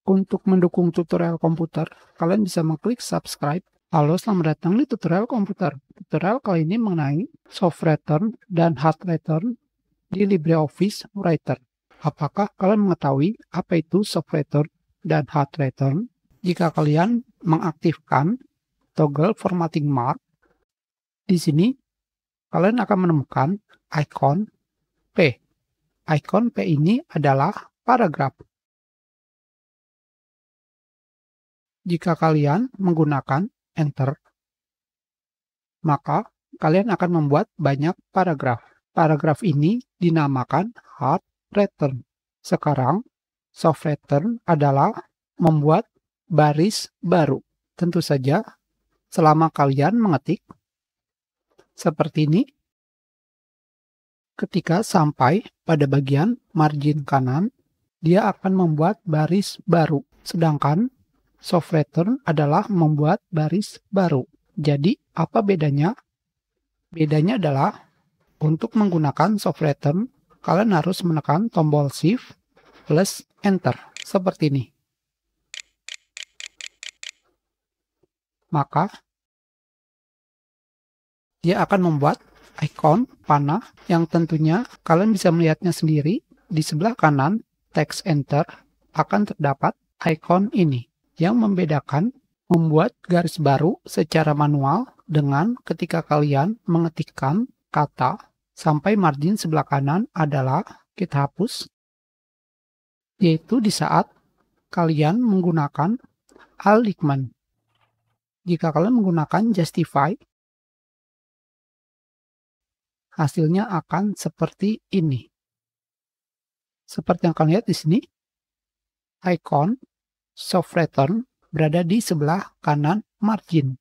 Untuk mendukung tutorial komputer, kalian bisa mengklik subscribe. Halo, selamat datang di tutorial komputer. Tutorial kali ini mengenai soft return dan hard return di LibreOffice Writer. Apakah kalian mengetahui apa itu soft return dan hard return? Jika kalian mengaktifkan toggle formatting mark, di sini kalian akan menemukan icon P. Icon P ini adalah paragraf. Jika kalian menggunakan Enter, maka kalian akan membuat banyak paragraf. Paragraf ini dinamakan hard return. Sekarang, soft return adalah membuat baris baru. Tentu saja, selama kalian mengetik seperti ini, ketika sampai pada bagian margin kanan, dia akan membuat baris baru. Sedangkan soft return adalah membuat baris baru. Jadi, apa bedanya? Bedanya adalah untuk menggunakan soft return, kalian harus menekan tombol Shift plus Enter, seperti ini. Maka, dia akan membuat ikon panah yang tentunya kalian bisa melihatnya sendiri. Di sebelah kanan, teks Enter akan terdapat ikon ini. Yang membedakan membuat garis baru secara manual dengan ketika kalian mengetikkan kata sampai margin sebelah kanan adalah kita hapus, yaitu di saat kalian menggunakan alignment. Jika kalian menggunakan justify, hasilnya akan seperti ini. Seperti yang kalian lihat di sini, icon soft return berada di sebelah kanan margin.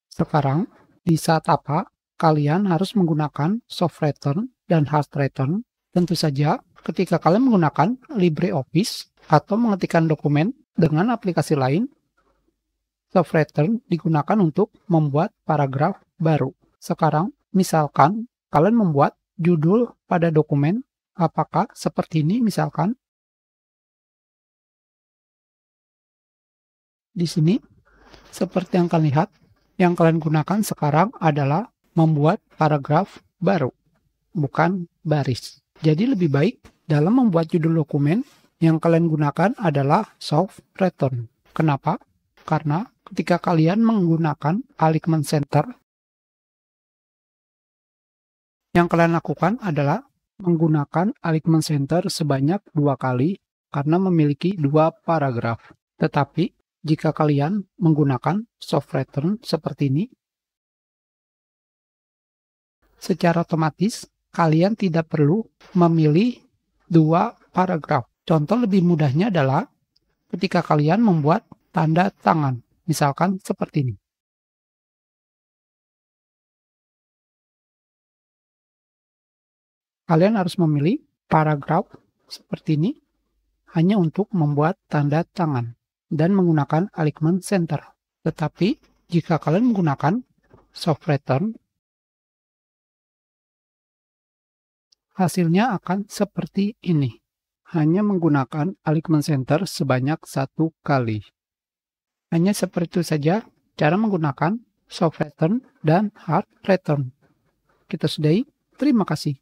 Sekarang, di saat apa kalian harus menggunakan soft return dan hard return? Tentu saja, ketika kalian menggunakan LibreOffice atau mengetikkan dokumen dengan aplikasi lain, soft return digunakan untuk membuat paragraf baru. Sekarang, misalkan kalian membuat judul pada dokumen, apakah seperti ini misalkan? Di sini, seperti yang kalian lihat, yang kalian gunakan sekarang adalah membuat paragraf baru, bukan baris. Jadi lebih baik dalam membuat judul dokumen, yang kalian gunakan adalah soft return. Kenapa? Karena ketika kalian menggunakan alignment center, yang kalian lakukan adalah menggunakan alignment center sebanyak 2 kali karena memiliki 2 paragraf. Tetapi jika kalian menggunakan soft return seperti ini, secara otomatis kalian tidak perlu memilih 2 paragraf. Contoh lebih mudahnya adalah ketika kalian membuat tanda tangan, misalkan seperti ini. Kalian harus memilih paragraf seperti ini hanya untuk membuat tanda tangan dan menggunakan alignment center. Tetapi jika kalian menggunakan soft return, hasilnya akan seperti ini. Hanya menggunakan alignment center sebanyak 1 kali. Hanya seperti itu saja cara menggunakan soft return dan hard return. Kita sudahi. Terima kasih.